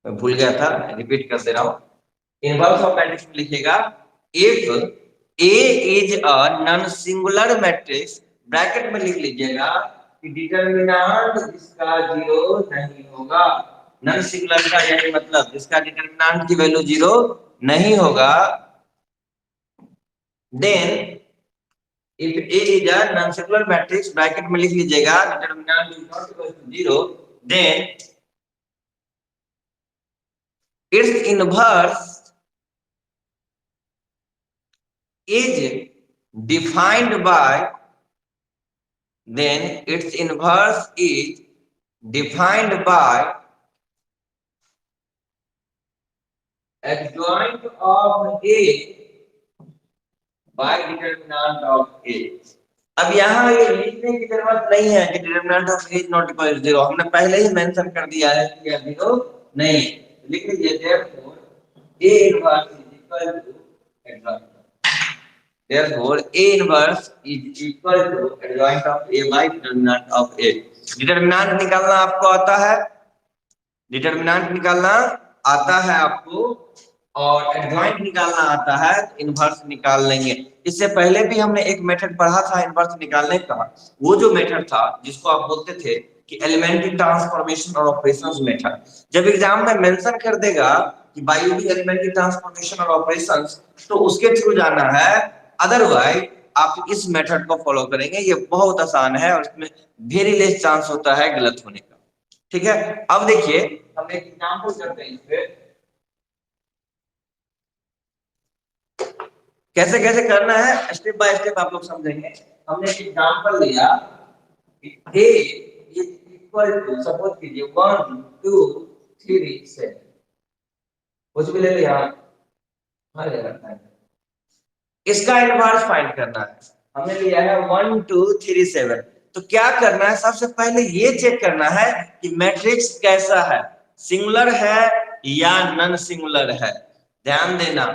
मैं भूल गया था, रिपीट कर दे रहा हूँ। इनवर्स ऑफ मैट्रिक्स में लिखिएगा, if A is a non singular matrix, bracket में लिख लीजिएगा कि डिटरमिनेंट जिसका जीरो नहीं होगा। नॉन सिंगुलर का यही मतलब जिसका डिटरमिनेंट की वैल्यू जीरो नहीं होगा, then if A is a non-singular matrix, bracket में लिख लीजिएगा determinant is not equal to zero, then its inverse is defined by, then its inverse is defined by adjoint of A by determinant of A। अब यहाँ ये लिखने की जरूरत नहीं है कि determinant of A is not equal to zero, हमने पहले ही मेंशन कर दिया है कि यह जीरो नहीं। लिख लीजिए therefore A inverse is equal to adjoint, therefore A inverse is equal to adjoint of A by determinant of A। Determinant निकालना आपको आता है, डिटरमिनेंट निकालना आता है आपको, और एडजॉइंट निकालना आता है, इनवर्स निकाल लेंगे। इससे पहले भी हमने एक मेथड पढ़ा था इनवर्स निकालने का, वो जो मेथड था जिसको आप बोलते थे कि एलिमेंट्री ट्रांसफॉर्मेशन और ऑपरेशंस मेथड। जब एग्जाम में मेंशन कर देगा कि बाय यूजिंग एलिमेंट्री ट्रांसफॉर्मेशन और ऑपरेशंस, तो उसके थ्रू जाना है, अदरवाइज आप इस मेथड को फॉलो करेंगे। ये बहुत आसान है और इसमें वेरी लेस चांस होता है गलत होने का। ठीक है, अब देखिए हम एक एग्जांपल करते हैं इस पे, कैसे कैसे करना है स्टेप बाय स्टेप आप लोग समझेंगे। हमने एक एग्जांपल लिया, a is equal to, suppose कीजिए 1 2 3 7, कुछ भी ले लिया, हाँ ले रखा है, इसका इनवर्स फाइंड करना है। हमने लिया है 1 2 3 7। तो क्या करना है, सबसे पहले ये चेक करना है कि मैट्रिक्स कैसा है, सिंगुलर है या नॉन सिंगुलर है। ध्यान देना,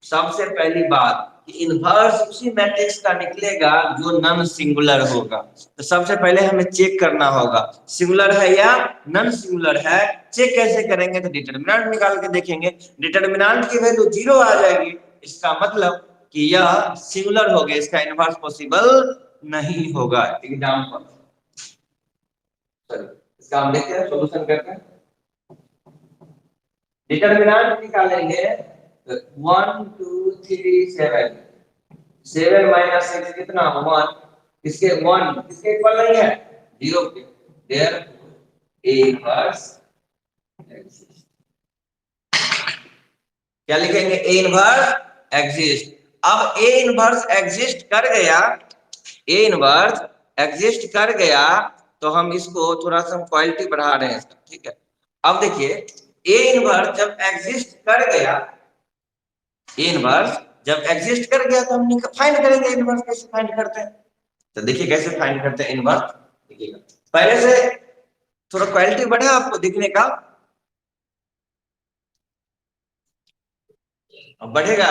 सबसे पहली बात कि इनवर्स उसी मैट्रिक्स का निकलेगा जो नॉन सिंगुलर होगा। तो सबसे पहले हमें चेक करना होगा सिंगुलर है या नॉन सिंगुलर है। चेक कैसे करेंगे, तो डिटरमिनेंट निकाल के देखेंगे, डिटरमिनेंट की वैल्यू जीरो आ जाएगी, इसका मतलब कि यह सिंगुलर हो गया, इसका इनवर्स पॉसिबल नहीं होगा। एग्जांपल, चलो इसका हम देखते हैं, सॉल्यूशन करते हैं। डिटरमिनेंट निकालेंगे, 1 2 3 7, 7 माइनस 6 कितना, 1, इसके 1 किसके इक्वल नहीं है, 0 के, देयरफॉर A इनवर्स एग्जिस्ट। क्या लिखेंगे, A इनवर्स एग्जिस्ट। अब A इनवर्स एग्जिस्ट कर गया, A इनवर्स एग्जिस्ट कर गया, तो हम इसको थोड़ा सा क्वालिटी बढ़ा रहे हैं, ठीक है। अब देखिए A इनवर्स जब एग्जिस्ट कर गया, A इनवर्स जब एग्जिस्ट कर गया, तो हम फाइंड करेंगे इनवर्स। कैसे फाइंड करते हैं, तो देखिए कैसे फाइंड करते हैं इनवर्स। देखिएगा पहले से थोड़ा क्वालिटी बढ़े आपको दिखने का, अब बढ़ेगा।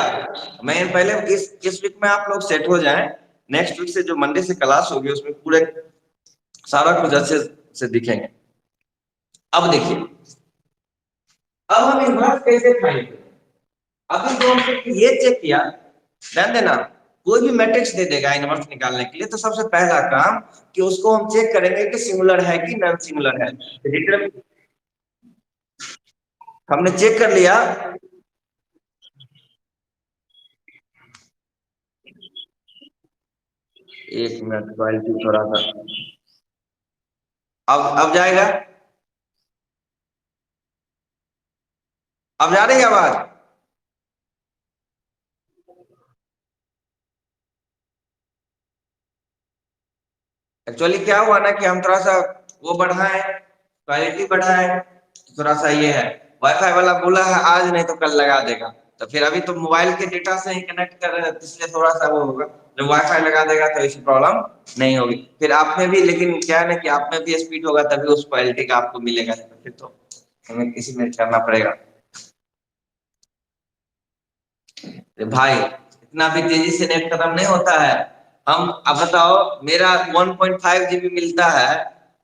मैं पहले इस वीक में आप लोग सेट हो जाएं, नेक्स्ट वीक से जो मंडे से क्लास होगी उसमें पूरे सारा कुछ अच्छे से दिखेंगे। अब देखिए, अब हम इनवर्स कैसे फाइंड करें। अभी जो हमने ये चेक किया, ध्यान देना, कोई भी मैट्रिक्स दे देगा इनवर्स निकालने के लिए, तो सबसे पहला काम कि उसको हम चेक करेंगे कि सिंगुलर है कि नॉन सिंगुलर है। हमने चेक कर लिया, एक मिनट क्वालिटी थोड़ा सा, अब जाएगा, अब जा रही है आवाज। एक्चुअली क्या हुआ ना कि हम थोड़ा सा वो बढ़ाए, क्वालिटी बढ़ाए, थोड़ा सा ये है, वाईफाई वाला बोला है आज नहीं तो कल लगा देगा, तो फिर अभी तो मोबाइल के डेटा से ही कनेक्ट कर रहे हैं, इसलिए थोड़ा सा वो होगा। जब वाईफाई लगा देगा तो ऐसी प्रॉब्लम नहीं होगी। फिर आप में भी, लेकिन क्या है ना कि आप में भी स्पीड होगा तभी उस क्वालिटी का आपको मिलेगा, तो फिर तो हमें किसी में करना पड़ेगा। भाई इतना भी तेजी से नेट खत्म नहीं होता है। हम अब बताओ, मेरा 1.5 GB मिलता है,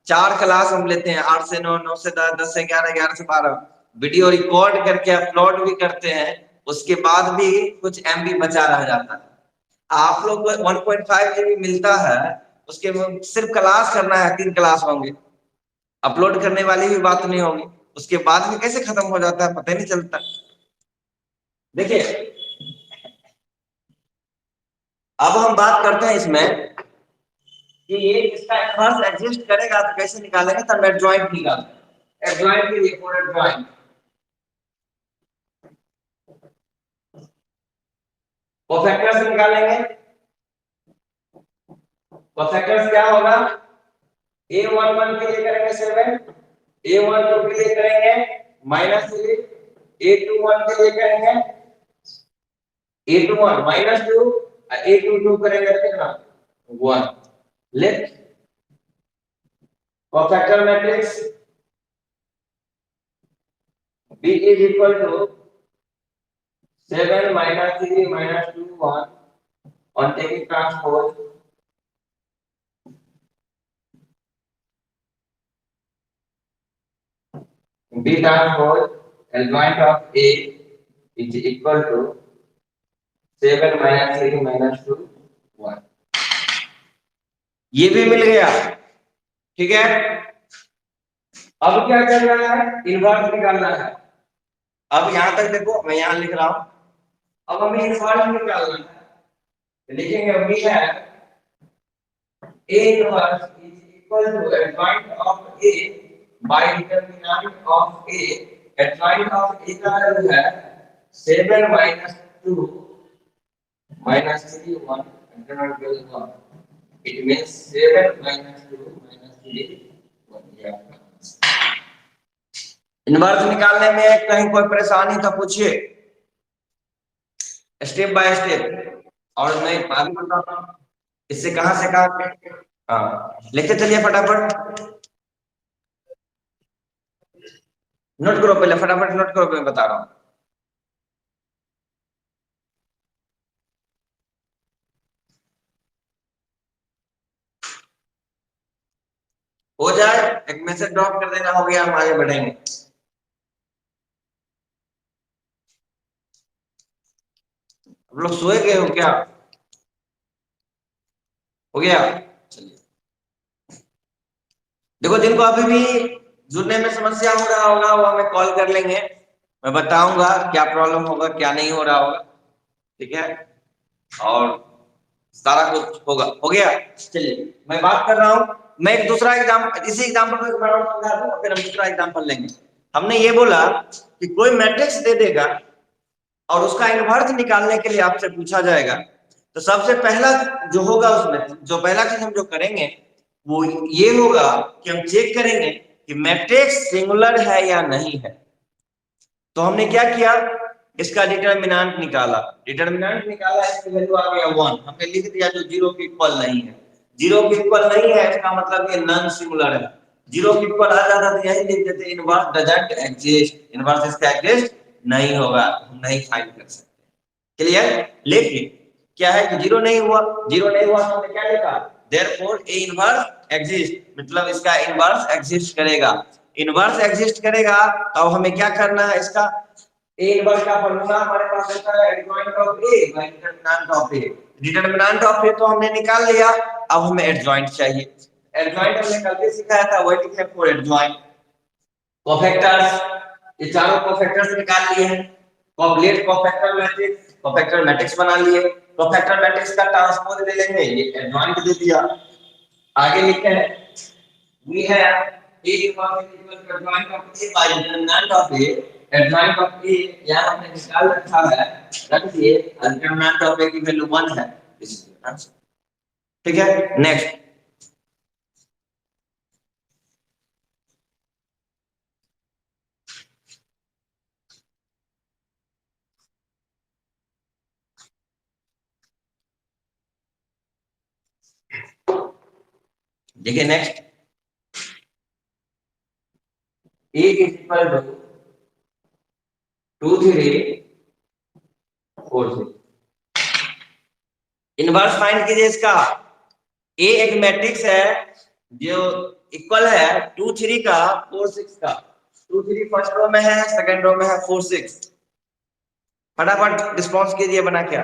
4 क्लास हम लेते हैं, 8 से 9, 9 से 10, 10 से 11, 11 से 12, वीडियो रिकॉर्ड करके अपलोड भी करते हैं, उसके बाद भी कुछ एमबी बचा रह जाता है। आप लोग को 1.5 एमबी मिलता है, उसके सिर्फ क्लास करना है, 3 क्लास होंगे, अपलोड करने वाली भी बात नहीं होगी, उसके बाद में कैसे खत्म हो जाता है पता ही नहीं चलता। देखिए अब हम बात करते हैं इसमें कि ये इसका इन्वर्स एग्जिस्ट करेगा तो कैसे निकालेंगे, तब एडजॉइंट निकालेंगे। एडजॉइंट के लिए फॉर एडजॉइंट कोफैक्टर्स निकालेंगे। कोफैक्टर्स क्या होगा, a11 के लिए करेंगे 7, a12 के लिए करेंगे -3, a21 के लिए करेंगे a21 -2, a22 करेंगे कितना 1। Let cofactor matrix B is equal to 7 -3 -2 1 on taking transpose B transpose adjoint of A is equal to 7 -3 -2 1। ये भी मिल गया, ठीक है। अब क्या करना है, इन्वर्स निकालना है। अब यहां तक देखो, मैं यहां लिख रहा हूं, अब हमें इन्वर्स निकालना है। लिखेंगे वी है A inverse is equal to adjoint of A by determinant of A। adjoint of A का वैल्यू है 7 -2 -3 1 adjoint value 1। It means 7 -2 -3 1। Inverse निकालने में कहीं कोई परेशानी तो पूछिए, स्टेप बाय स्टेप, और मैं आगे बताता हूं इससे कहां से कहां। हाँ लिखते चलिए फटाफट, नोट करो पहले, फटाफट नोट करो, मैं बता रहा हूं। हो जाए एक मैसेज ड्रॉप कर देना, हो गया, हम आगे बढ़ेंगे। आप लोग सोए गए हो क्या, हो गया? चलिए देखो, जिनको अभी भी जुड़ने में समस्या हो रहा होगा वो हमें कॉल कर लेंगे, मैं बताऊंगा क्या प्रॉब्लम होगा क्या नहीं हो रहा होगा, ठीक है, और सारा कुछ होगा। हो गया? चलिए मैं बात कर रहा हूं, मैं एक दूसरा एग्जाम्पल, इसी एग्जाम्पल को समझा दूं, फिर हम दूसरा एग्जाम्पल लेंगे। हमने ये बोला कि कोई मैट्रिक्स दे देगा और उसका इन्वर्स निकालने के लिए आपसे पूछा जाएगा, तो सबसे पहला जो होगा उसमें जो पहला चीज हम जो करेंगे वो ये होगा कि हम चेक करेंगे कि मैट्रिक्स सिंगुलर है या नहीं है। तो हमने क्या किया, इसका डिटरमिनेंट निकाला, डिटरमिनेंट निकाला, इसकी वैल्यू आ गया 1, हमने लिख दिया जो 0 के इक्वल नहीं है। 0 के इक्वल नहीं है इसका मतलब ये नॉन सिंगुलर है। 0 के इक्वल आ जाता तो यही लिख देते इन्वर्स डजंट एग्जिस्ट, इन्वर्स इसका एग्जिस्ट नहीं होगा, हम नहीं फाइंड कर सकते। क्लियर? लेकिन क्या है कि 0 नहीं हुआ, 0 नहीं हुआ तो हमने क्या लिखा, देयरफॉर ए इन्वर्स एग्जिस्ट, मतलब इसका इन्वर्स एग्जिस्ट करेगा। इन्वर्स एग्जिस्ट करेगा तो हमें क्या करना है, इसका ए इन्वर्स का फार्मूला हमारे पास होता है adjoint of A by determinant of A. Determinant of A तो हमने निकाल लिया, अब हमें एडजॉइंट चाहिए। एडजॉइंट हमने कल भी सिखाया था, वही लिखे फॉर एडजॉइंट। कोफैक्टर्स, ये चारों कोफैक्टर्स निकाल लिए हैं, complete cofactor matrix, cofactor matrix बना लिए। कोफैक्टर मैट्रिक्स का ट्रांसपोज ले लेंगे, ये एडजॉइंट दे दिया। आगे लिखते हैं we have A equal to adjoint of A by determinant of A। adjoint of A यहाँ हमने निकाल रखा है, रख दिए, determinant of A की वैल्यू 1 है, ठीक है। नेक्स्ट देखिए, next A is equal to 2 3 4 6। Inverse find कीजिए इसका। A एक मैट्रिक्स है जो इक्वल है 2 3 का 4 6 का, 2 3 फर्स्ट रो में है, सेकंड रो में है 4 6। फटाफट रिस्पॉन्स कीजिए बना क्या।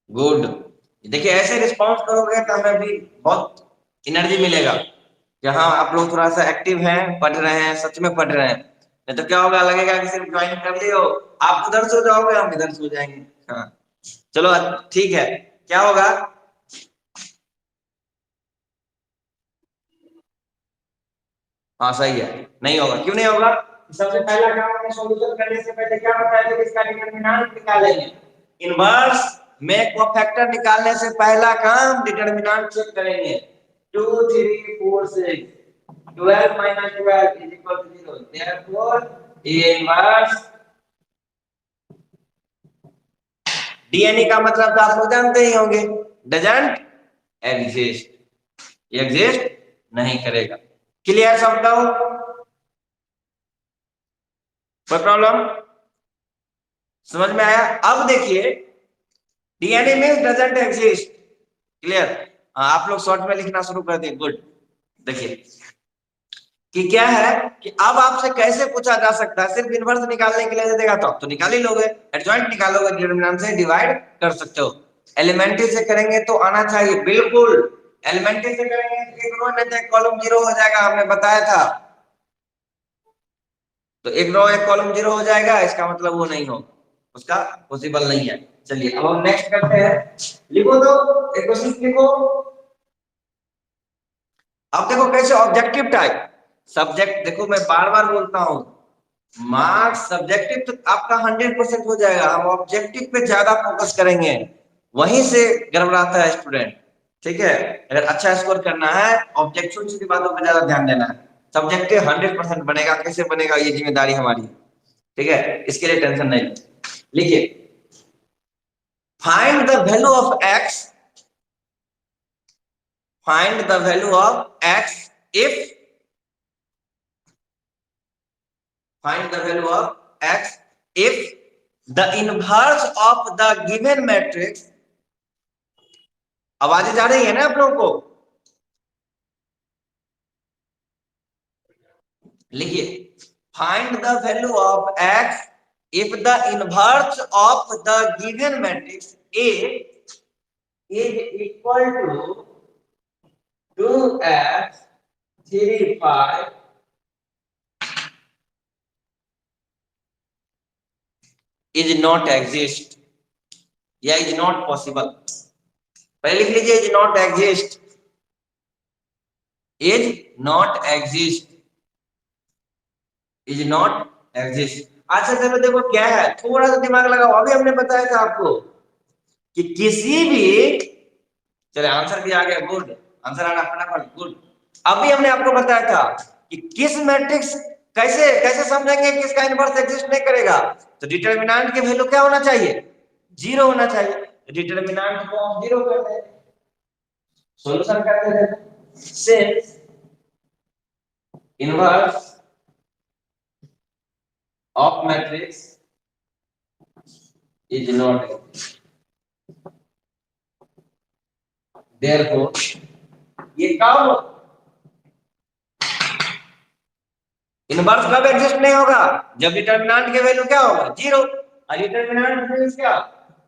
गुड। देखिए ऐसे रिस्पॉन्स करोगे तो हमें भी बहुत एनर्जी मिलेगा कि हाँ आप लोग थोड़ा सा एक्टिव हैं, पढ़ रहे हैं, सच में पढ़ रहे हैं। नहीं तो क्या होगा, लगेगा कि सिर्फ ज्वाइन कर लियो, आप उधर सो जाओगे हम इधर सो जाएंगे। हाँ चलो ठीक है, क्या होगा। हाँ सही है, नहीं होगा, क्यों नहीं होगा। सबसे पहला काम हमें सॉल्यूशन करने से पहले क्या बताया था कि इसका डिटरमिनेंट निकालेंगे। इनवर्स में कोफैक्टर निकालने से पहला काम डिटरमिनेंट चेक करेंगे। 2 3 4 6 12 minus 12 is equal to 0, therefore A inverse DNA का मतलब तो आप लोग जानते ही होंगे, डजंट एग्जिस्ट, एग्जिस्ट नहीं करेगा। क्लियर सब डाउट, कोई प्रॉब्लम समझ में आया। अब देखिए DNA means doesn't exist, clear. आप लोग शॉर्ट में लिखना शुरू कर दिए, गुड। देखिए कि क्या है कि अब आपसे कैसे पूछा जा सकता है, सिर्फ इनवर्स निकालने के लिए दे देगा तो निकाल ही लोगे, एडजॉइंट निकालोगे, डिटरमिनेंट से डिवाइड कर सकते हो। एलिमेंट्री से करेंगे तो आना चाहिए, बिल्कुल। एलिमेंट्री से करेंगे तो एक रो नहीं तो एक कॉलम जीरो हो जाएगा, हमने बताया था। तो एक रो एक कॉलम जीरो हो जाएगा, इसका मतलब वो नहीं होगा, उसका पॉसिबल नहीं है। चलिए अब हम नेक्स्ट करते हैं, लिखो तो एक क्वेश्चन लिखो। अब देखो कैसे ऑब्जेक्टिव टाइप, सब्जेक्ट देखो मैं बार बार बोलता हूं, मार्क्स सब्जेक्टिव तो आपका 100% हो जाएगा, हम ऑब्जेक्टिव पे ज्यादा फोकस करेंगे, वहीं से गड़बड़ाता है स्टूडेंट। ठीक है, अगर अच्छा स्कोर करना है ऑब्जेक्टिव की बातों पर ज्यादा ध्यान देना है, सब्जेक्टिव 100% बनेगा, कैसे बनेगा ये जिम्मेदारी हमारी। ठीक है, इसके लिए टेंशन नहीं। लिखिए find the value of x, find the value of x if, find the value of x if the inverse of the given matrix, आवाजें जा रही है ना आप लोगों को। लिखिए find the value of x if the inverse of the given matrix A is equal to 2x 3 5 is not exist या is not possible। पहले लिख लीजिए is not exist, is not exist, is not exist. अच्छा चलो देखो क्या है, थोड़ा सा दिमाग लगाओ, अभी हमने बताया था आपको कि किसी भी, चले आंसर भी आ गया, गुड, आंसर आना फटाफट, गुड। अभी हमने आपको बताया था कि किस मैट्रिक्स कैसे कैसे समझेंगे कि इसका इनवर्स एग्जिस्ट नहीं करेगा, तो डिटरमिनेंट की वैल्यू क्या होना चाहिए, जीरो होना चाहिए। डिटरमिनेंट को हम जीरो करते हैं, सॉल्यूशन करते हैं, since inverse of matrix is not exist, therefore ये कब इनवर्स कब एग्जिस्ट नहीं होगा, जब डिटरमिनेंट की वैल्यू क्या होगा, जीरो। और डिटरमिनेंट मींस क्या,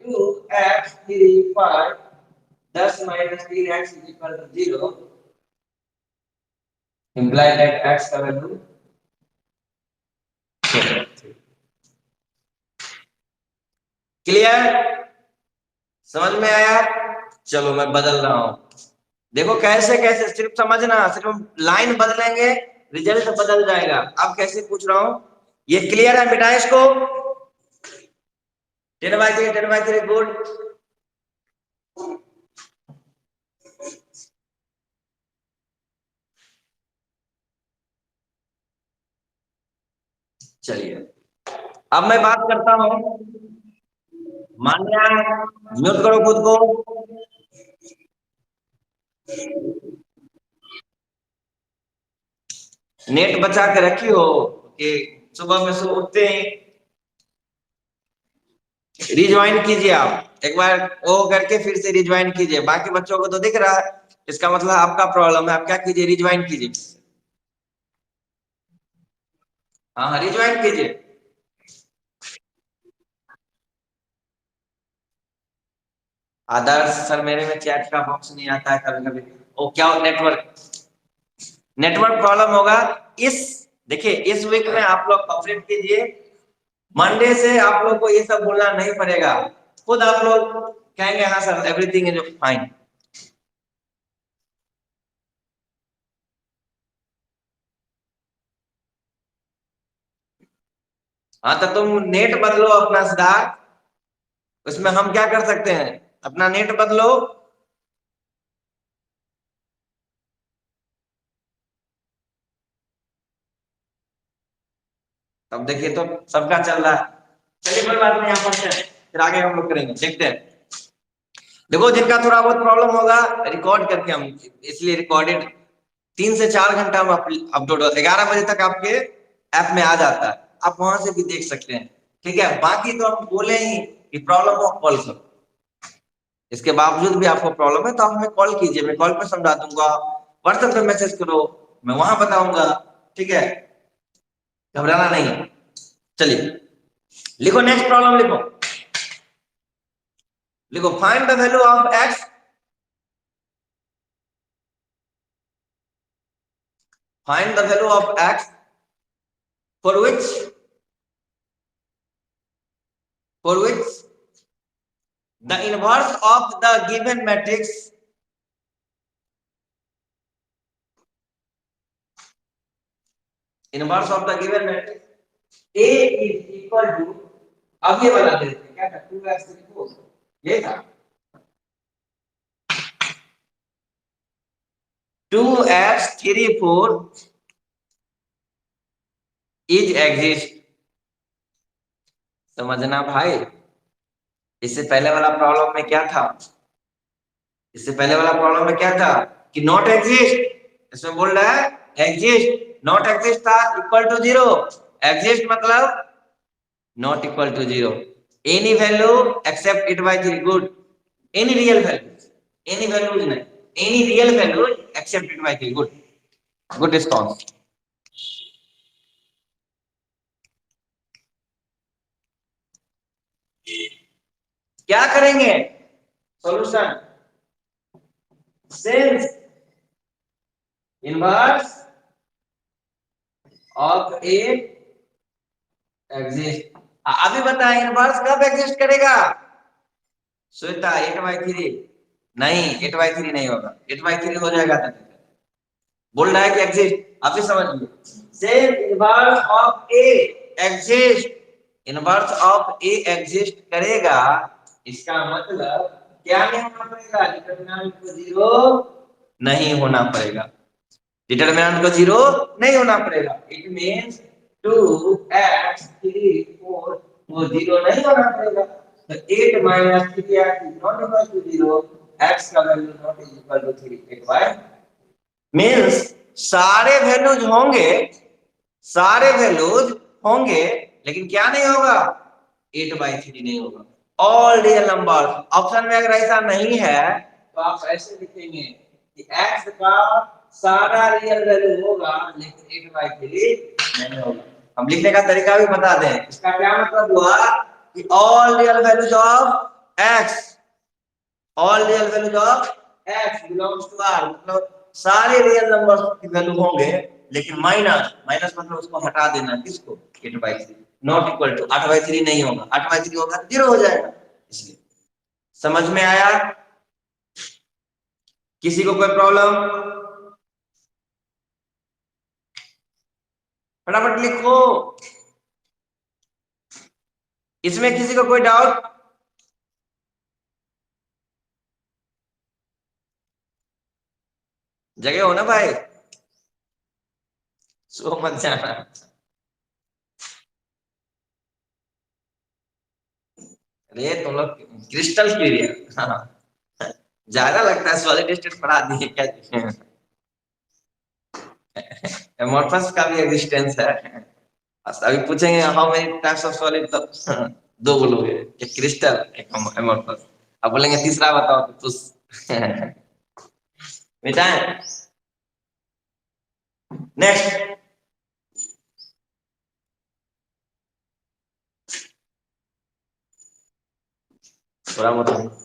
2x 3 5 10 minus 3x is equal to 0, imply that x का वैल्यू, क्लियर, समझ में आया। चलो मैं बदल रहा हूं, देखो कैसे कैसे, सिर्फ समझना, सिर्फ लाइन बदलेंगे रिजल्ट बदल जाएगा। अब कैसे पूछ रहा हूं, ये क्लियर है, मिटाएं इसको। 10/3 10/3 गुड। चलिए अब मैं बात करता हूं, मान्या म्यूट करो खुद को। नेट बचा के रखी हो कि सुबह में सो उठते ही रिज्वाइन कीजिए आप एक बार वो करके फिर से रिज्वाइन कीजिए। बाकी बच्चों को तो दिख रहा है, इसका मतलब आपका प्रॉब्लम है। आप क्या कीजिए, रिज्वाइन कीजिए। हाँ हाँ, रिज्वाइन कीजिए। आदर्श सर, मेरे में चैट का बॉक्स नहीं आता है कभी कभी। वो क्या, नेटवर्क नेटवर्क प्रॉब्लम होगा। इस देखिए, इस वीक में आप लोग कॉपरेट कीजिए। मंडे से आप लोग को ये सब बोलना नहीं पड़ेगा, खुद आप लोग कहेंगे हाँ सर एवरीथिंग इज फाइन। हाँ तो तुम नेट बदलो अपना सिद्धार्थ। उसमें हम क्या कर सकते हैं, अपना नेट बदलो। तब देखिए तो सबका चल रहा है। चलिए कोई बात नहीं, यहाँ पढ़ते हैं, फिर आगे हम लोग करेंगे, देखते हैं। देखो जिनका थोड़ा बहुत प्रॉब्लम होगा, रिकॉर्ड करके हम, इसलिए रिकॉर्डेड 3 से 4 घंटा में अपलोड, 11 बजे तक आपके ऐप में आ जाता है। आप वहां से भी देख सकते हैं। ठीक है, बाकी तो हम बोले ही कि प्रॉब्लम हो कॉल करो। इसके बावजूद भी आपको प्रॉब्लम है तो आप हमें कॉल कीजिए, मैं कॉल पे समझा दूंगा। व्हाट्सएप पे मैसेज करो, मैं वहां बताऊंगा। ठीक है, घबराना नहीं है। चलिए लिखो, नेक्स्ट प्रॉब्लम लिखो। लिखो, find the value of x. Find the value of x for which the inverse of the given matrix inverse of the given matrix A is equal to, अब ये बना देते हैं क्या था, 2x3 ये था 2x34 is exist। समझना भाई, इससे पहले वाला प्रॉब्लम में क्या था, इससे पहले वाला प्रॉब्लम में क्या था कि नॉट एग्जिस्ट। इसमें बोल रहा है एग्जिस्ट, नॉट एग्जिस्ट था इक्वल टू जीरो। एग्जिस्ट मतलब not equal to zero, any value except it by 3, good, any real values, any values नहीं, any real value except it by 3, good, good response। क्या करेंगे solution, since inverse of a exist। अभी बताएं inverse कब exist करेगा, श्वेता 8/3, नहीं 8/3 नहीं होगा, 8/3 हो जाएगा तो बोल रहा है कि एग्जिस्ट। आप ही समझिए, same inverse of A exist, inverse of A exist करेगा, इसका मतलब क्या नहीं होना पड़ेगा, डिटरमिनेंट को जीरो नहीं होना पड़ेगा, डिटरमिनेंट को जीरो नहीं होना पड़ेगा। इट मींस 2x34 वो जीरो नहीं होना पड़ेगा। तो 8 - 3x not equal to zero, x का value not equal to 3, 8 means सारे वैल्यूज होंगे, सारे वैल्यूज होंगे, लेकिन क्या नहीं होगा, 8/3 नहीं होगा। ऑल रियल नंबर, ऑप्शन में अगर ऐसा नहीं है तो आप ऐसे लिखेंगे कि x का सारा रियल वैल्यू होगा लेकिन 8/3 नहीं होगा। हम लिखने का तरीका भी बता दें, इसका क्या मतलब हुआ कि all real values of x, all real values of x belongs to R, मतलब सारे रियल नंबर्स की वैल्यू होंगे, लेकिन माइनस, माइनस मतलब उसको हटा देना, किसको, 8/3, नॉट इक्वल टू 8/3 नहीं होगा, 8/3 होगा जीरो हो जाएगा। इसलिए समझ में आया, किसी को कोई प्रॉब्लम, फटाफट लिखो, इसमें किसी को कोई डाउट, जगह हो ना भाई, सो मत जाना। अरे तुम लोग क्रिस्टल क्लियर, हाँ ज्यादा लगता है सॉलिड स्टेट पढ़ा दिए क्या, एमोर्फस का भी एग्जिस्टेंस है। अभी पूछेंगे how many types of solid, तो दो बोलोगे, एक क्रिस्टल एक एमोर्फस। अब बोलेंगे तीसरा बताओ तो मिटाएं। नेक्स्ट, थोड़ा बहुत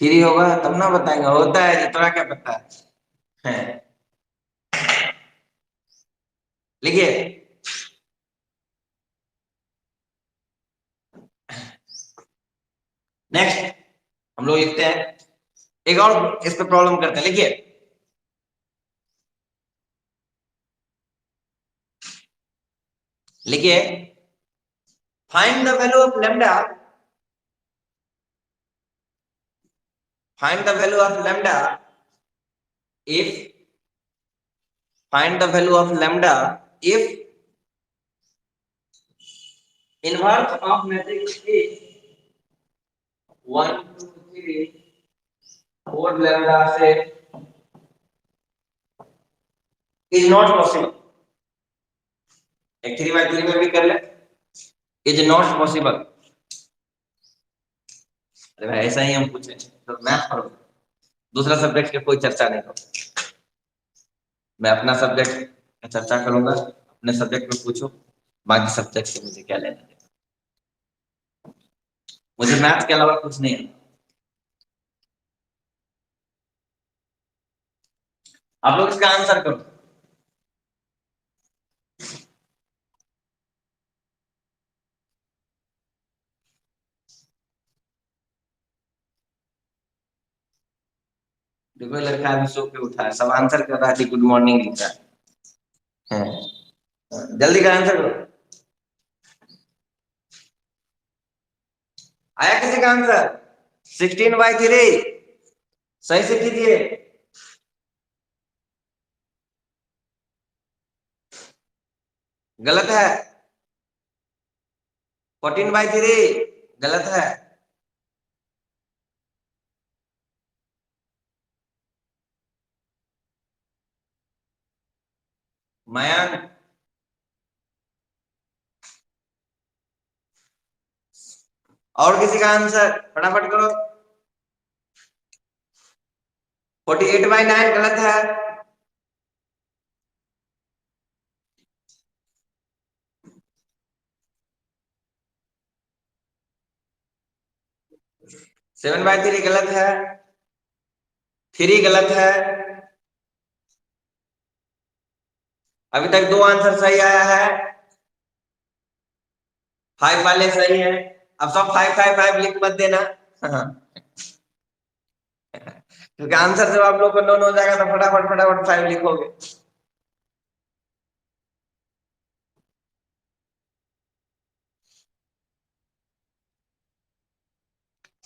थ्री होगा तब ना बताएंगे, होता है जी, थोड़ा क्या पता है। लिखिए, नेक्स्ट हम लोग लिखते हैं, एक और इस पे प्रॉब्लम करते हैं, लिखिए। लिखिए, find the value of lambda, find the value of lambda if, find the value of lambda if inverse of matrix A 1 2 3 4 lambda से इज नॉट पॉसिबल। एक 3 by 3 में भी कर ले, इज नॉट पॉसिबल। अरे भाई ऐसा ही हम पूछे तो मैथ पढ़ो, दूसरा सब्जेक्ट की कोई चर्चा नहीं करो। मैं अपना सब्जेक्ट चर्चा करूंगा, अपने सब्जेक्ट में पूछो, बाकी सब्जेक्ट से मुझे क्या लेना है। मुझे मैथ के अलावा कुछ नहीं है। आप लोग इसका आंसर करो। देखो लड़का अभी सो के उठा है, सब आंसर कर रहा है, गुड मॉर्निंग लिख रहा है। जल्दी का आंसर करो। आया किसी का आंसर? 16/3 सही से कीजिए। गलत है। 14/3 गलत है। मयंक, और किसी का आंसर फटाफट करो। 48/9 गलत है। 7/3 गलत है। 3 गलत है। अभी तक दो आंसर सही आया है, 5 वाले सही है। अब सब 5 5 5 लिख मत देना। क्योंकि आंसर जब आप लोग को नोन हो जाएगा तो फटाफट फटाफट 5 लिखोगे।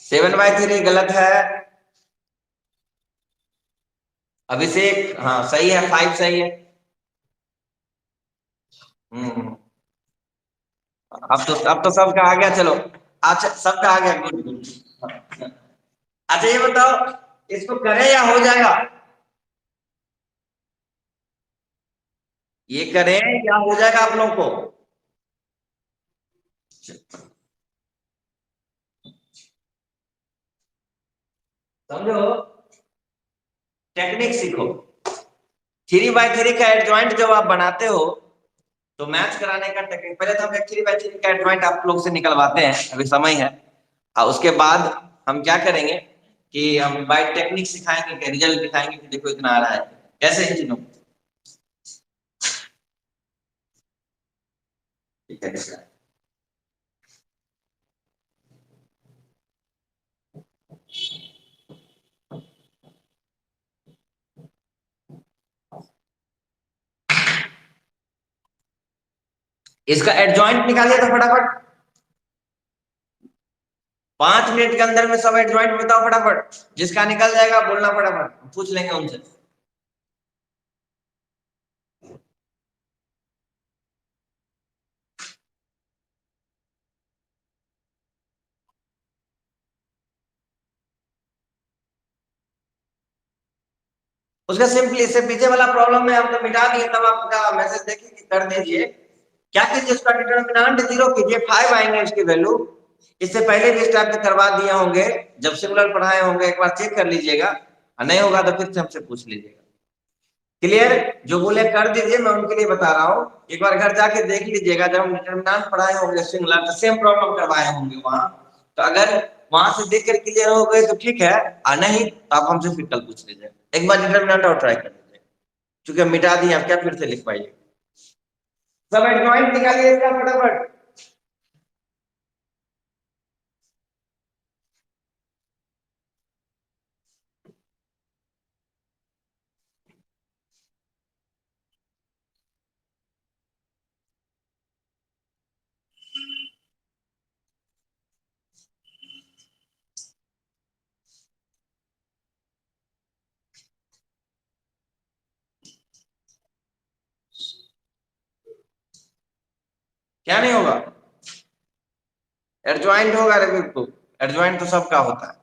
7/3 गलत है। अभिषेक हाँ सही है, 5 सही है। हम्म, अब तो सबका आ गया, चलो। अच्छा सबका आ गया, गुड गुड। अच्छा ये बताओ, इसको करें या हो जाएगा? ये करें या हो जाएगा आप लोग को? समझो, टेक्निक सीखो। 3/3 का एडजॉइंट जब आप बनाते हो तो मैच कराने का टेक्निक, पहले तो हम 3/3 का एडजॉइंट आप लोग से निकलवाते हैं, अभी समय है। और उसके बाद हम क्या करेंगे कि हम बाय टेक्निक सिखाएंगे, रिजल्ट दिखाएंगे कि देखो इतना आ रहा है, कैसे इन चीजों को। ठीक है, इसका एडजॉइंट निकालिए तो फटाफट। 5 मिनट के अंदर में सब एडजॉइंट बताओ फटाफट, जिसका निकल जाएगा बोलना फटाफट, पूछ लेंगे उनसे। उसका सिंपली इससे पीछे वाला प्रॉब्लम में हम तो मिटा दिए, तब आपका मैसेज देखिए कि कर दीजिए। क्या कीजिए, उसका डिटरमिनेंट 0 कीजिए, 5 आएंगे इसकी वैल्यू। इससे पहले भी इस टाइप के करवा दिए होंगे, जब सिमिलर पढ़ाए होंगे, एक बार चेक कर लीजिएगा, नहीं होगा तो फिर से हमसे पूछ लीजिएगा। क्लियर? जो बोले कर दीजिए, मैं उनके लिए बता रहा हूँ, एक बार घर जाके देख लीजिएगा, जब हम डिटरमिनेंट पढ़ाए होंगे सिमिलर, तो सेम प्रॉब्लम करवाए होंगे वहां, तो अगर वहां से देख कर क्लियर हो गए तो ठीक है, और नहीं तो आप हमसे फिर कल पूछ लीजिए, एक बार डिटरमिनेंट और ट्राई कर लीजिए, क्योंकि हम मिटा दिए, आप क्या फिर से लिख पाइए। सब एडजॉइंट निकालिए इसका फटाफट। क्या नहीं होगा? एडजॉइंट होगा रे बिल्कुल, एडजॉइंट तो सबका होता है।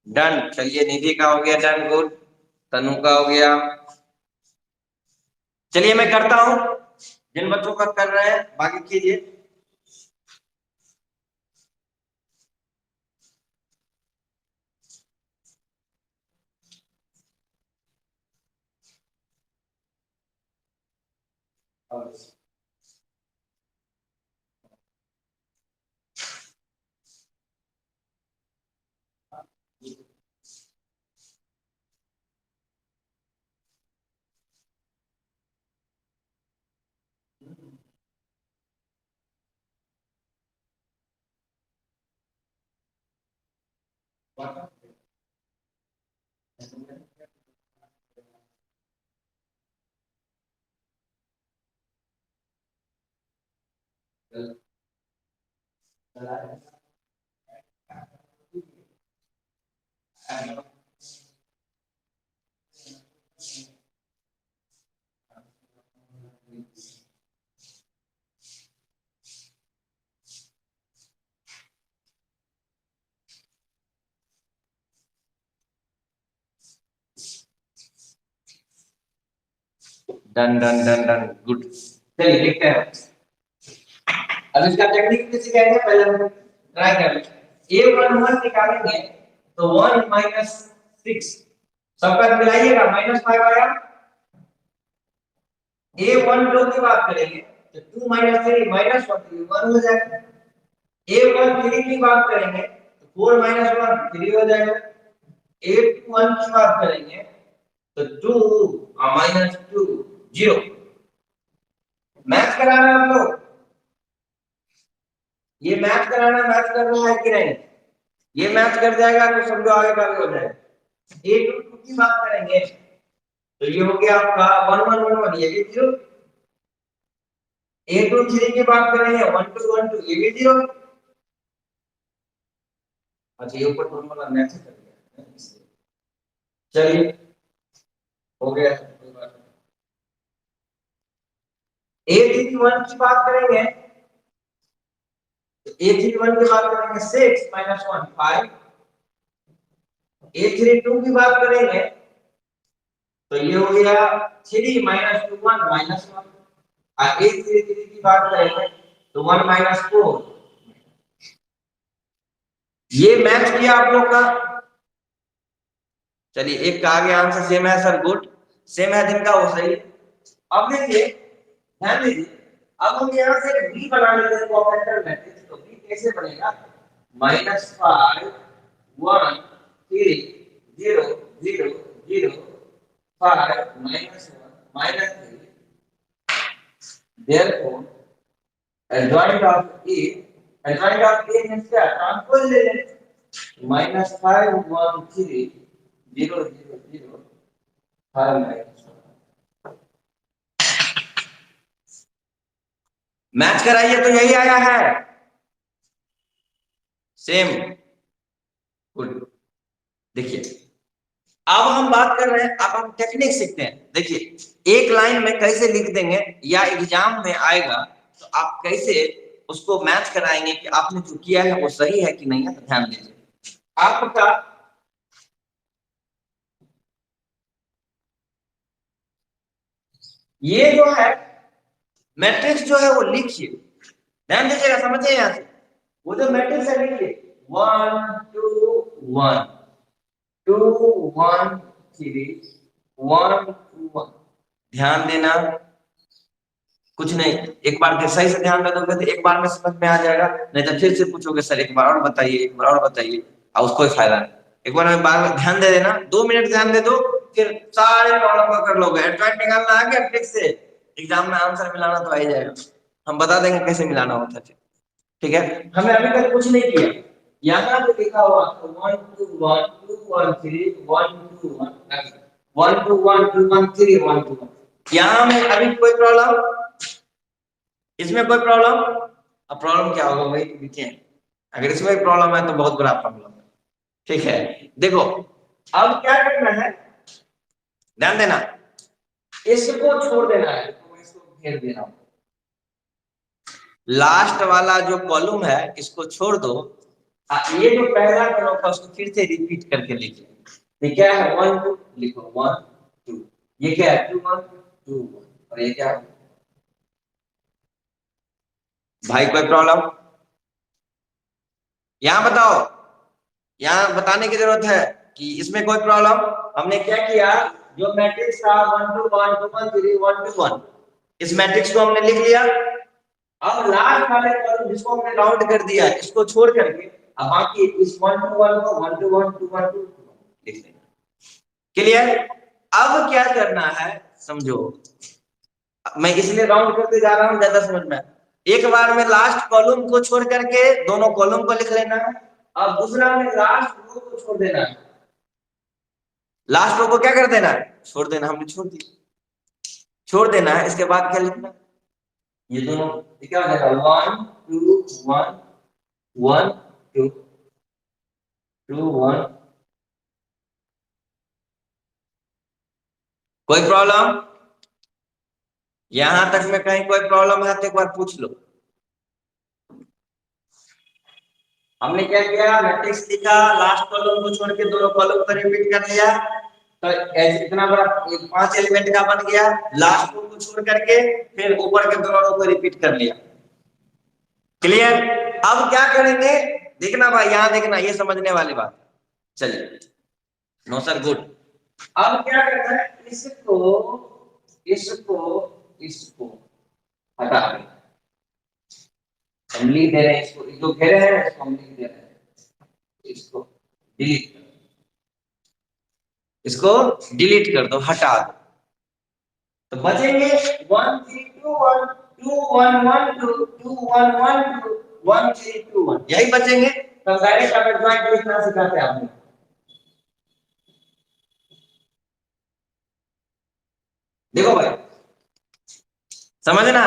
डन, चलिए निधि का हो गया डन, गुड। तनु का हो गया। चलिए मैं करता हूं, जिन बच्चों का कर रहे हैं बाकी कीजिए। Done done done done, good. चलिए देखते हैं, अब इसका टेक्निक किसी कहेंगे, पहले हम ट्राई कर लेते हैं। ए वन वन निकालेंगे तो 1 माइनस 6, सबका मिलाइएगा, -5 आया। ए वन टू की बात करेंगे तो 2 माइनस 3 -1 1 हो जाएगा। ए वन थ्री की बात करेंगे तो 4 माइनस 1 3 हो जाएगा। ए टू वन की बात करेंगे तो 2 माइनस 2 0। मैथ कराना है आप लोग, ये मैथ कराना, मैथ करना है कि नहीं? ये मैथ कर जाएगा तो समझो आगे का भी हो जाएगा। ए टू टू की बात करेंगे तो ये हो गया आपका 1 1 1 1, ये भी 0। ए टू थ्री की बात करेंगे 1 2 1 2, ये भी 0। अच्छा ये ऊपर दोनों वाला मैच कर दिया, चलिए हो गया, कोई बात नहीं। ए थ्री वन की बात करेंगे तो ए थ्री वन की बात करेंगे 6 माइनस 1 5। ए थ्री टू की बात करेंगे तो ये हो गया 3 माइनस 2 1 माइनस 1। और ए थ्री थ्री की बात करेंगे तो 1 माइनस 4। ये मैच किया आप लोग का। चलिए एक का आगे आंसर सेम है सर, गुड, सेम है जिनका वो सही। अब देखिए, ध्यान दीजिए, अब हम यहाँ से b बना लेते हैं कोऑफिशिएंट मैट्रिक्स, तो b कैसे बनेगा? -5 1 3 0 0 0 5 -1 -3, therefore adjoint of a, adjoint of a means क्या? ट्रांसपोज ले लें, -5 1 3 0 0 0 5 -1। मैच कराइए तो यही आया है। Same, good. देखिए अब हम बात कर रहे हैं, अब हम टेक्निक सीखते हैं। देखिए एक लाइन में कैसे लिख देंगे या एग्जाम में आएगा तो आप कैसे उसको मैच कराएंगे कि आपने जो किया है वो सही है कि नहीं है। तो ध्यान दीजिए आपका ये जो है मैट्रिक्स जो है वो लिखिए, ध्यान दीजिएगा, समझिए यहां से वो जो मैट्रिक्स है लिखिए 1 2 1 2 1 3 1 2 1। ध्यान देना, कुछ नहीं, एक बार के सही से ध्यान में दोगे तो एक बार में समझ में आ जाएगा, नहीं तो फिर से पूछोगे सर एक बार और बताइए, एक बार और बताइए, और उसको फायदा नहीं। एक बार में बार बार ध्यान दे देना, 2 मिनट ध्यान दे दो, फिर सारे प्रॉब्लम को कर लोगे। एडवाइस निकालना आ गया ट्रिक से, एग्जाम में आंसर मिलाना तो आ ही जाएगा, हम बता देंगे कैसे मिलाना होता है। ठीक है, हमें अभी तक कुछ नहीं किया। यहाँ पे लिखा हुआ 1 2 1 2 1 3 1 2 1 यहाँ में अभी कोई प्रॉब्लम, इसमें कोई प्रॉब्लम। अब प्रॉब्लम क्या होगा वही लिखे, अगर इसमें प्रॉब्लम है तो बहुत बड़ा प्रॉब्लम है। ठीक है, देखो अब क्या करना है, ध्यान देना, इसको छोड़ देना है, तो इसको घेर देना। लास्ट वाला जो कॉलम है इसको छोड़ दो, ये जो पहला कॉलम था उसको फिर से रिपीट करके लिखिए। ये क्या है 1 2 लिखो 1 2, ये क्या है 2 1 2 1, और ये क्या है भाई कोई प्रॉब्लम यहां बताओ, यहां बताने की जरूरत है कि इसमें कोई प्रॉब्लम। हमने क्या किया, जो मैट्रिक्स था 1 2 1 2 1 3 1 2 1, इस मैट्रिक्स को हमने लिख लिया। अब लास्ट वाले कॉलम जिसको हमने राउंड कर दिया इसको छोड़ करके अब बाकी इस 1 2 1 को 1 2 1 2 1 2 लिख देंगे। क्लियर? अब क्या करना है समझो, मैं इसलिए राउंड करते जा रहा हूं ज्यादा समझ में। एक बार में लास्ट कॉलम को छोड़ करके दोनों कॉलम को लिख लेना है, और दूसरा में लास्ट रो को छोड़ देना है। लास्ट रो को क्या कर देना है, छोड़ देना, हमने छोड़ दी, छोड़ देना है। इसके बाद क्या लिखना, ये दोनों क्या हो जाएगा 1 2 1 1 2 2 1। कोई प्रॉब्लम यहां तक में, कहीं कोई प्रॉब्लम है तो एक बार पूछ लो। हमने क्या किया, मैट्रिक्स लिखा, लास्ट कॉलम को छोड़ के दोनों कॉलम को रिपीट कर लिया, तो ऐसे इतना बड़ा 5 एलिमेंट का बन गया। लास्ट को छोड़ करके फिर ऊपर के दोनों को रिपीट कर लिया। क्लियर? अब क्या करेंगे देखना भाई, यहां देखना, ये समझने वाली बात। चलिए, नो सर गुड। अब क्या करना है, इसको इसको इसको हटा दें, हम लिख दे रहे हैं इसको, जो घेरे हैं इसको हम लिख दे रहे हैं, इसको डिलीट कर, इसको डिलीट कर दो, हटा दो, तो बचेंगे 1 3 2 1 2 1 1 2 2 1 1 2 1 3 2 1, यही बचेंगे। तो डायरेक्ट अगर ज्वाइंट लिखना सिखाते हैं आपने, देखो भाई समझना,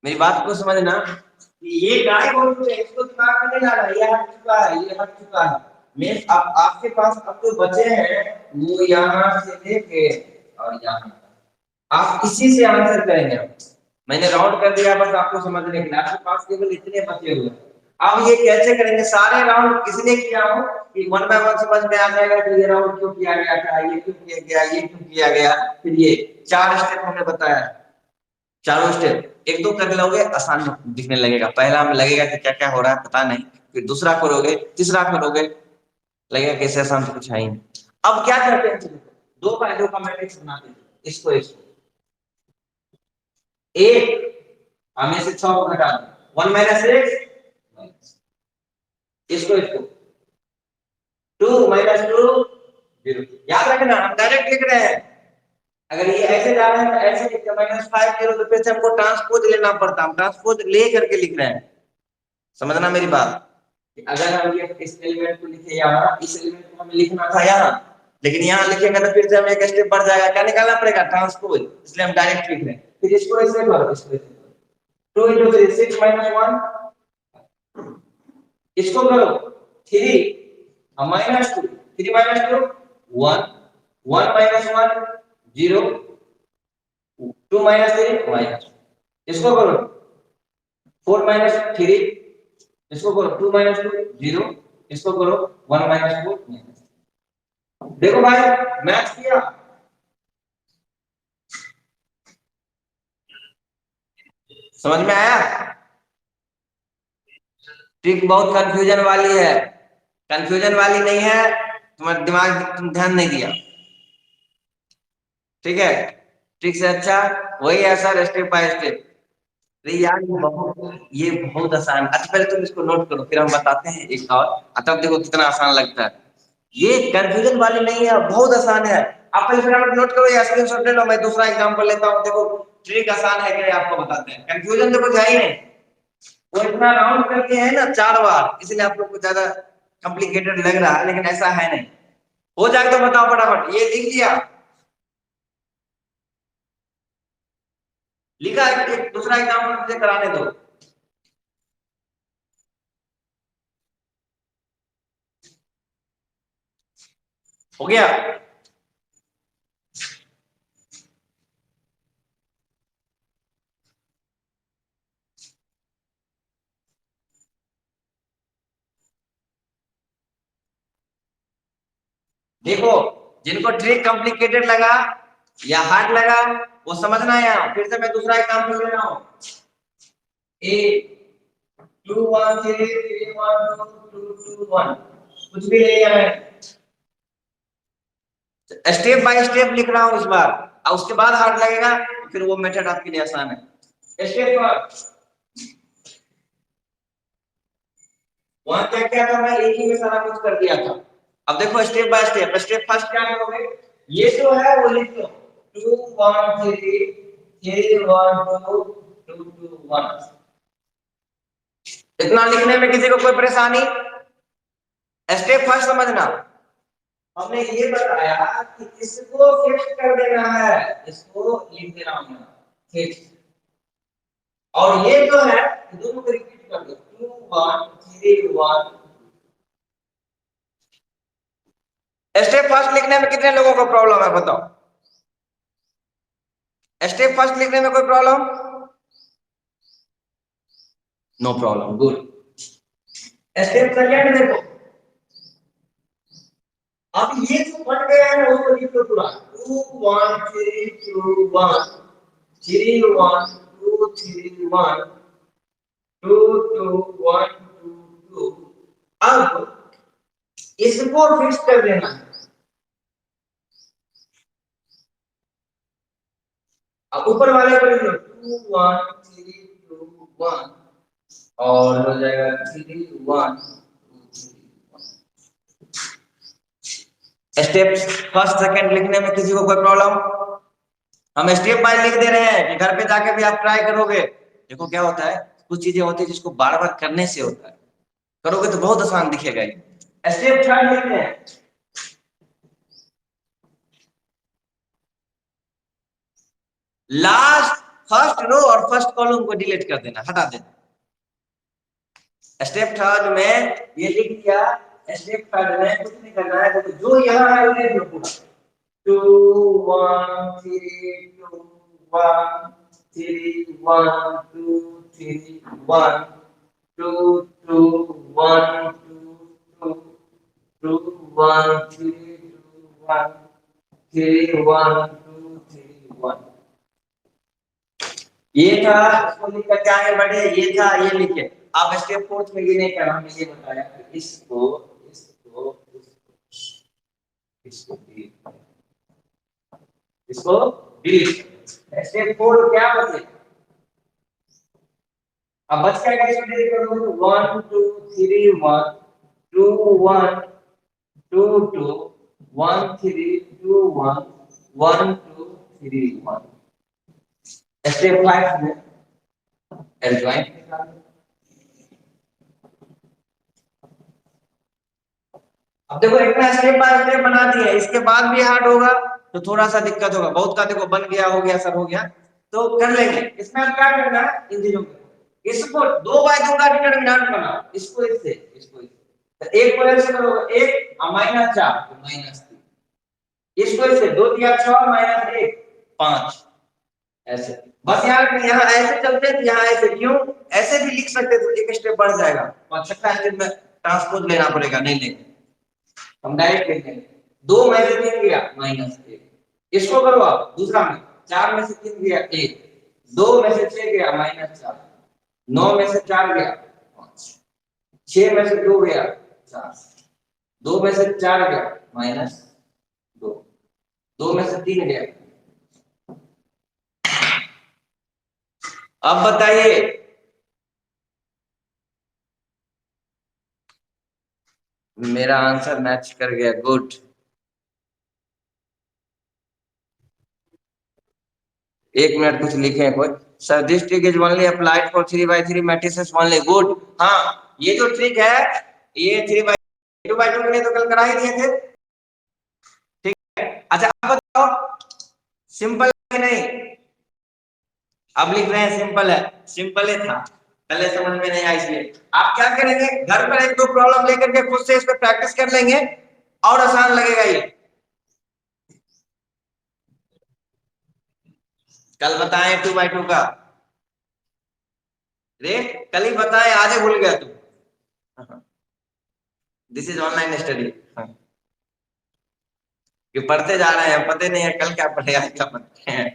मेरी बात को समझना कि ये गायब हो चुके हैं, इसको दिमाग में नहीं लाना, ये हट चुका है, ये हट चुका है। मैं अब आपके पास अब जो बचे हैं वो यहां से लेके और यहां, आप इसी से आंसर करेंगे। मैंने राउंड कर दिया बस आपको समझने के लिए, आपके पास केवल इतने बचे हुए। अब ये कैसे करेंगे, सारे राउंड इसलिए किया हूं कि 1 बाय 1 समझ में आ जाएगा कि ये राउंड क्यों किया गया था, ये क्यों किया गया, ये क्यों किया गया। फिर ये 4 स्टेप हमने बताया, चारों स्टेप एक दो कर लोगे आसान दिखने लगेगा, पहला में लगेगा कि क्या क्या हो रहा है पता नहीं, फिर दूसरा करोगे, तीसरा करोगे, लगेगा कैसे आसान तो कुछ है ही। अब क्या करते हैं, 2 बाय 2 का मैट्रिक्स बनाते हैं, इसको इसको एक हमें से 6 को घटा दो, 1 माइनस एक्स, इसको इसको 2 माइनस 2 0। याद रखना हम डायरेक्ट लिख रहे हैं, अगर ये ऐसे जा रहे हैं तो ऐसे लिखते -5 0, तो फिर से हमको ट्रांसपोज लेना पड़ता, हम ट्रांसपोज ले करके लिख रहे हैं। समझना मेरी बात, अगर हम ये इस एलिमेंट को लिखे यहाँ, इस एलिमेंट को हमें लिखना था यहाँ, लेकिन यहाँ लिखेंगे तो फिर से हमें एक स्टेप बढ़ जाएगा, क्या निकालना पड़ेगा, ट्रांसपोज, इसलिए हम डायरेक्ट लिख रहे हैं। फिर इसको ऐसे करो, इसको 2 × 3 6 - 1 इसको करो 3 -2, 3 -2 1, 1 -1 0, 2 -3 -2, इसको करो 4 -3, इसको करो 2 -2 0, इसको करो 1 -4 -, देखो भाई मैच किया, समझ में आया? ट्रिक बहुत कंफ्यूजन वाली है, कंफ्यूजन वाली नहीं है, तुम्हारा दिमाग तुम ध्यान नहीं दिया, ठीक है? ट्रिक से अच्छा वही है सर, स्टेप बाय स्टेप। अरे यार ये बहुत आसान। अच्छा पहले तुम इसको नोट करो, फिर हम बताते हैं एक और, तब देखो कितना आसान लगता है। ये कंफ्यूजन वाली नहीं है, बहुत आसान है। आप पहले फटाफट नोट करो या स्क्रीनशॉट ले लो, मैं दूसरा एग्जांपल लेता हूँ। देखो ट्रिक आसान है कि नहीं आपको बताते हैं। कंफ्यूजन तो कुछ है ही नहीं, वो इतना राउंड करके है ना 4 बार, इसलिए आप लोग को ज्यादा कॉम्प्लिकेटेड लग रहा है, लेकिन ऐसा है नहीं। हो जाए तो बताओ फटाफट। ये लिख लिया? लिखा? एक दूसरा एग्जांपल मुझे कराने दो। हो गया? देखो जिनको ट्रिक कॉम्प्लिकेटेड लगा या हार्ड लगा वो समझना है। यहाँ फिर से मैं दूसरा एग्जांपल ले रहा हूँ। ए 2 1 3 3 1 2 2 2 1, कुछ भी ले लिया मैं, स्टेप बाय स्टेप लिख रहा हूँ इस बार, और उसके बाद हार्ड लगेगा फिर वो मेथड आपके लिए आसान है। स्टेप पर वहां क्या क्या था, मैं एक ही में सारा कुछ कर दिया था। अब देखो step by step. Step first क्या करोगे, ये जो है वो लिख लो 2 1 3 3 1 2 2 2 1। इतना लिखने में किसी को कोई परेशानी? स्टेप फर्स्ट समझना। हमने ये बताया कि इसको फिक्स कर देना है, इसको लिख देना है फिक्स, और ये जो है दोनों को रिपीट कर दो 2 1 3 1। स्टेप फर्स्ट लिखने में कितने लोगों को प्रॉब्लम है बताओ? स्टेप फर्स्ट लिखने में कोई problem? No problem, good. Step second देखो, अब ये जो बन गया है ना उसको लिख दो पूरा 2 1 3 2 1 3 1 2 3 1 2 2 1 2 2। अब इसको फिक्स कर देना है। अब ऊपर वाले को लिख लो 2 1 3 2 1, और हो जाएगा 3 1 2 3 1। स्टेप फर्स्ट सेकंड लिखने में किसी को कोई प्रॉब्लम? हम स्टेप बाय लिख दे रहे हैं कि घर पे जाके भी आप ट्राई करोगे। देखो क्या होता है, कुछ चीजें होती है जिसको बार बार करने से होता है, करोगे तो बहुत आसान दिखेगा ये। स्टेप थर्ड लिखते हैं, लास्ट फर्स्ट रो और फर्स्ट कॉलम को डिलीट कर देना, हटा देना। स्टेप थर्ड में ये लिख दिया। स्टेप थर्ड में कुछ नहीं करना है, तो जो यहाँ है वो लिख लो पूरा 2 1 3 2 1 3 1 2 3 1 2 2 1 2 2 1 3 2 1 3 1 2 3 1। ये था, इसको लिख कर क्या आगे बढ़े, ये था ये लिखे। आप स्टेप फोर्थ में ये नहीं करना, हमने ये बताया कि इसको इसको इसको इसको डिलीट। स्टेप फोर क्या बचे? अब बच क्या इसको डिलीट करोगे 1 2 3 1 2 1 2 2 1 3 2 1 1 2 3 1। स्टेप 5 में एडजॉइंट निकालो। अब देखो इतना स्टेप बाय स्टेप बना दिया, इसके बाद भी हार्ड होगा तो थोड़ा सा दिक्कत होगा। बहुत का देखो बन गया, हो गया, सब हो गया तो कर लेंगे। इसमें अब क्या करना है, इन चीजों को इसको 2/2 का डिटरमिनेंट बनाओ, इसको इससे, इसको इससे, तो एक को ऐसे करोगे 1 -4 तो -3, इसको इससे 2 दिया 6 -1 5, ऐसे। बस यहाँ ऐसे चलते थे, यहाँ ऐसे क्यों, ऐसे भी लिख सकते थे, एक स्टेप बढ़ जाएगा, और छठा स्टेप में ट्रांसपोज लेना पड़ेगा, नहीं लेंगे हम, डायरेक्ट लिख देंगे 2 में से 3 गया -1, इसको करो आप दूसरा में, 4 में से 3 गया 1, 2 में से 6 गया -4, 9 में से 4 गया 5, 6 में से 2 गया 4, 2 में से 4 गया -2, 2 में से 3 गया। अब बताइए, मेरा आंसर मैच कर गया, गुड। एक मिनट कुछ लिखे कोई, sir this trick is only applied for 3/3 matrices only, good. हाँ, ये जो ट्रिक है ये 3/2 के लिए तो कल करा ही दिए थे, ठीक है। अच्छा अब बताओ सिंपल है नहीं, अब लिख रहे हैं सिंपल है, सिंपल ही था, पहले समझ में नहीं आई, इसलिए आप क्या करेंगे, घर पर 1-2 प्रॉब्लम लेकर के खुद से इस पर प्रैक्टिस कर लेंगे और आसान लगेगा ये। कल बताएं 2/2 का, रे कल ही बताएं, आज भूल गया तू। दिस इज ऑनलाइन स्टडी, कि पढ़ते जा रहे हैं, पता नहीं है कल क्या पढ़े आज क्या पढ़ते हैं।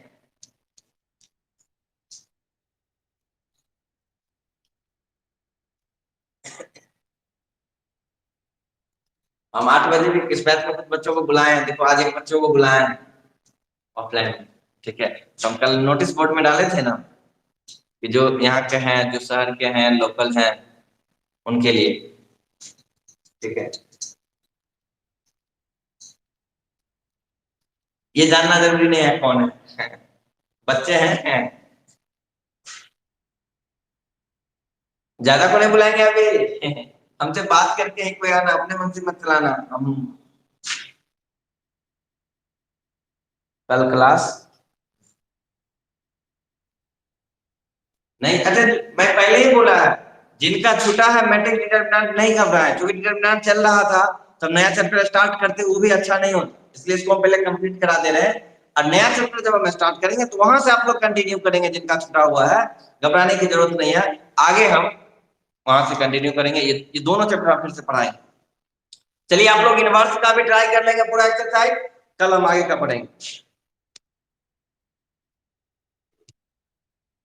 हम 8 बजे भी इस बैच में कुछ बच्चों को बुलाए हैं, देखो आज एक बच्चों को बुलाए हैं ऑफलाइन, ठीक है। तो हम कल नोटिस बोर्ड में डाले थे ना कि जो यहाँ के हैं, जो शहर के हैं, लोकल हैं, उनके लिए, ठीक है। ये जानना जरूरी नहीं है कौन है, बच्चे हैं। ज्यादा को नहीं बुलाएंगे अभी, हमसे बात करके ही कोई आना, अपने मन से मत चलाना। हम कल क्लास नहीं, अच्छा मैं पहले ही बोला है, जिनका छूटा है मैट्रिक डिटरमिनेंट नहीं घबराए, क्योंकि डिटरमिनेंट चल रहा था तो नया चैप्टर स्टार्ट करते वो भी अच्छा नहीं होता, इसलिए इसको हम पहले कंप्लीट करा दे रहे हैं। और नया चैप्टर जब हम स्टार्ट करेंगे तो वहां से आप लोग कंटिन्यू करेंगे, जिनका छूटा हुआ है घबराने की जरूरत नहीं है, आगे हम वहां से कंटिन्यू करेंगे, ये दोनों चैप्टर फिर से पढ़ाएंगे। चलिए आप लोग इनवर्स का भी ट्राई कर लेंगे पूरा एक्सरसाइज, कल हम आगे का पढ़ेंगे।